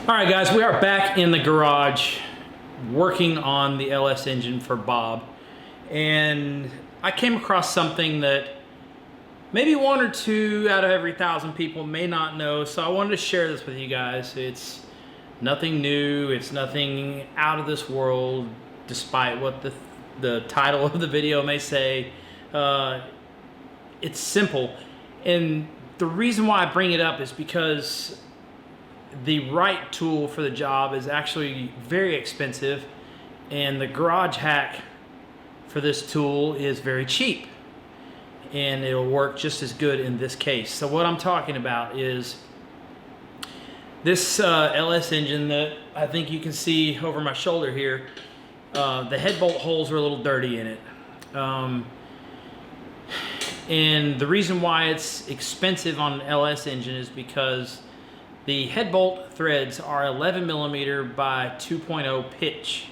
All right, guys, we are back in the garage working on the LS engine for Bob. And I came across something that maybe one or two out of every 1,000 people may not know. So I wanted to share this with you guys. It's nothing new. It's nothing out of this world, despite what the title of the video may say. It's simple. And the reason why I bring it up is because the right tool for the job is actually very expensive, and the garage hack for this tool is very cheap, and it'll work just as good in this case. So what I'm talking about is this LS engine that I think you can see over my shoulder here. The head bolt holes are a little dirty in it, and the reason why it's expensive on an LS engine is because the head bolt threads are 11 millimeter by 2.0 pitch.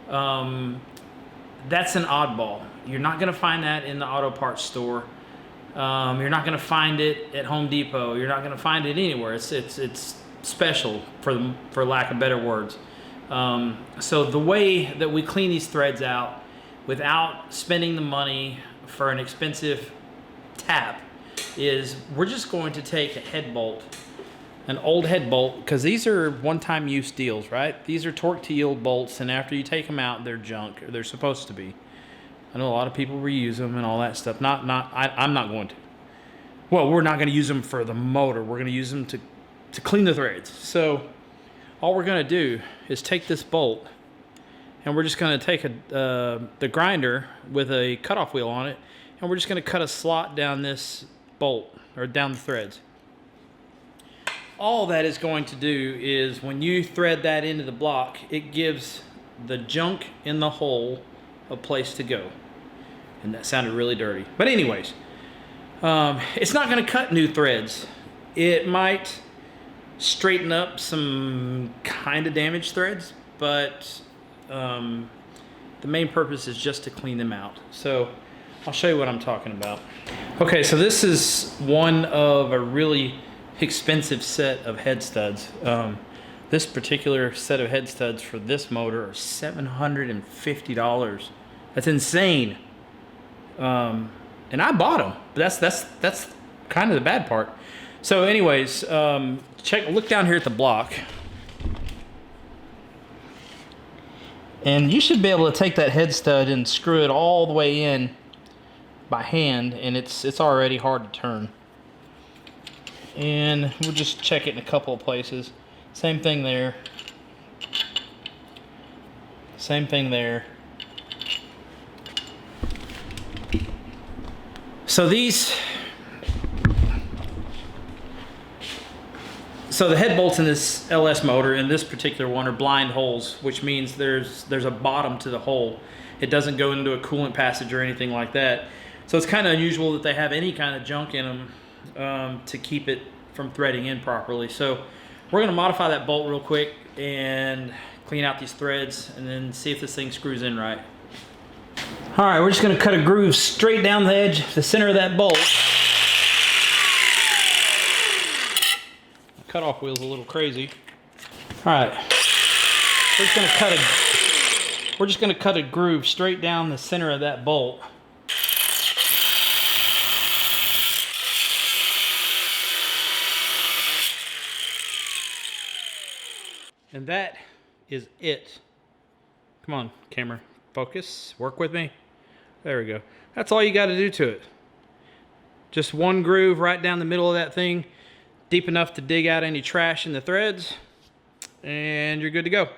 That's an oddball. You're not gonna find that in the auto parts store. You're not gonna find it at Home Depot. You're not gonna find it anywhere. It's special, for lack of better words. So the way that we clean these threads out without spending the money for an expensive tap is we're just going to take a head bolt, an old head bolt, because these are one-time use deals, right? These are torque to yield bolts, and after you take them out, they're junk, or they're supposed to be. I know a lot of people reuse them and all that stuff. I'm not going to. Well, we're not going to use them for the motor. We're going to use them to clean the threads. So all we're going to do is take this bolt, and we're just going to take the grinder with a cutoff wheel on it, and we're just going to cut a slot down this bolt, or down the threads. All that is going to do is when you thread that into the block, it gives the junk in the hole a place to go. And that sounded really dirty. But anyways, it's not going to cut new threads. It might straighten up some kind of damaged threads, but the main purpose is just to clean them out. So I'll show you what I'm talking about. Okay, so this is one of a really expensive set of head studs. This particular set of head studs for this motor are $750. That's insane. And I bought them, but that's kind of the bad part. So anyways, look down here at the block, and you should be able to take that head stud and screw it all the way in by hand, and it's already hard to turn. And we'll just check it in a couple of places. Same thing there. Same thing there. So the head bolts in this LS motor, in this particular one, are blind holes, which means there's a bottom to the hole. It doesn't go into a coolant passage or anything like that. So it's kind of unusual that they have any kind of junk in them to keep it from threading in properly. So we're going to modify that bolt real quick and clean out these threads and then see if this thing screws in right. All right, we're just going to cut a groove straight down the edge, the center of that bolt. The cutoff wheel's a little crazy. All right, we're just going to cut a groove straight down the center of that bolt. And that is it. Come on, camera. Focus. Work with me. There we go. That's all you got to do to it. Just one groove right down the middle of that thing, deep enough to dig out any trash in the threads, and you're good to go.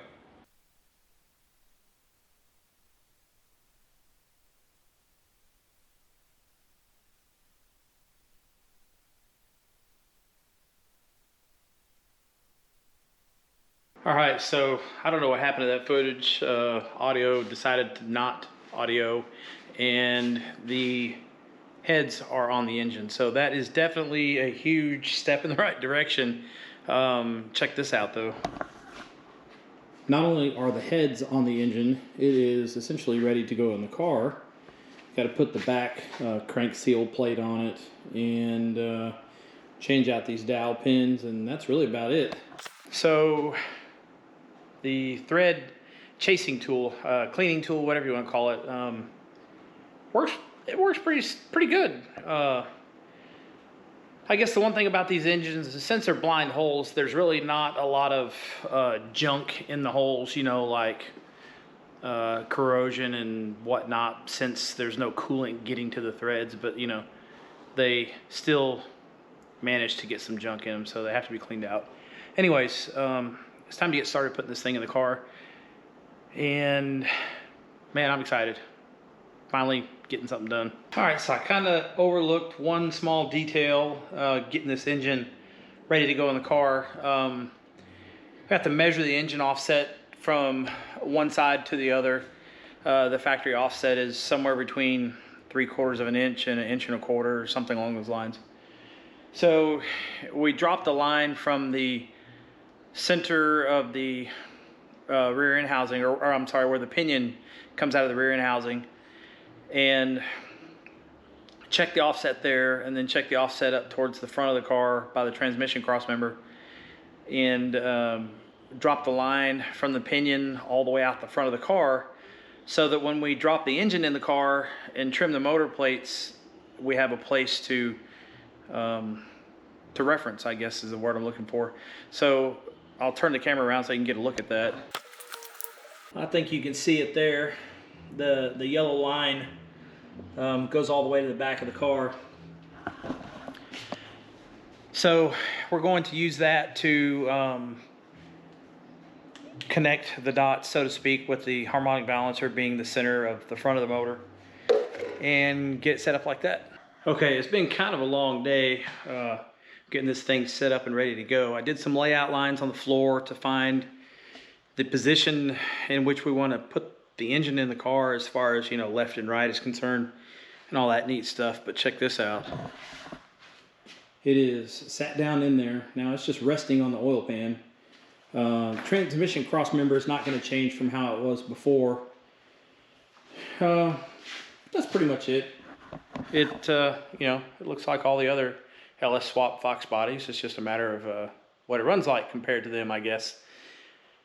All right, so I don't know what happened to that footage. Audio decided to not audio, and the heads are on the engine. So that is definitely a huge step in the right direction. Check this out though. Not only are the heads on the engine, it is essentially ready to go in the car. Got to put the back crank seal plate on it and change out these dowel pins, and that's really about it. So the thread chasing tool, cleaning tool, whatever you want to call it, works pretty good. I guess the one thing about these engines is since they're blind holes, there's really not a lot of junk in the holes, you know, like corrosion and whatnot, since there's no coolant getting to the threads. But you know, they still manage to get some junk in them, so they have to be cleaned out. Anyways, it's time to get started putting this thing in the car. And man, I'm excited. Finally getting something done. All right, so I kind of overlooked one small detail, getting this engine ready to go in the car. I have to measure the engine offset from one side to the other. The factory offset is somewhere between 3/4 of an inch and 1.25 inches, or something along those lines. So we dropped the line from the center of the rear end housing, or I'm sorry, where the pinion comes out of the rear end housing, and check the offset there, and then check the offset up towards the front of the car by the transmission cross member, and drop the line from the pinion all the way out the front of the car, so that when we drop the engine in the car and trim the motor plates, we have a place to reference, I guess is the word I'm looking for. So I'll turn the camera around so you can get a look at that. I think you can see it there. The yellow line goes all the way to the back of the car. So we're going to use that to connect the dots, so to speak, with the harmonic balancer being the center of the front of the motor, and get it set up like that. Okay, it's been kind of a long day getting this thing set up and ready to go. I did some layout lines on the floor to find the position in which we want to put the engine in the car, as far as, you know, left and right is concerned, and all that neat stuff. But check this out. It is sat down in there. Now it's just resting on the oil pan. Transmission cross member is not going to change from how it was before. That's pretty much it. It you know, it looks like all the other LS Swap Fox bodies. It's just a matter of what it runs like compared to them, I guess.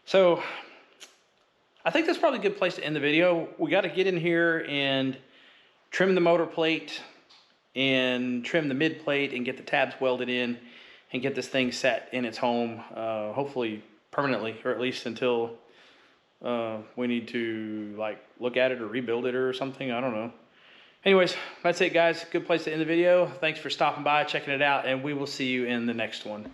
So I think that's probably a good place to end the video. We got to get in here and trim the motor plate and trim the mid plate and get the tabs welded in and get this thing set in its home, hopefully permanently, or at least until we need to like look at it or rebuild it or something. I don't know. Anyways, that's it, guys. Good place to end the video. Thanks for stopping by, checking it out, and we will see you in the next one.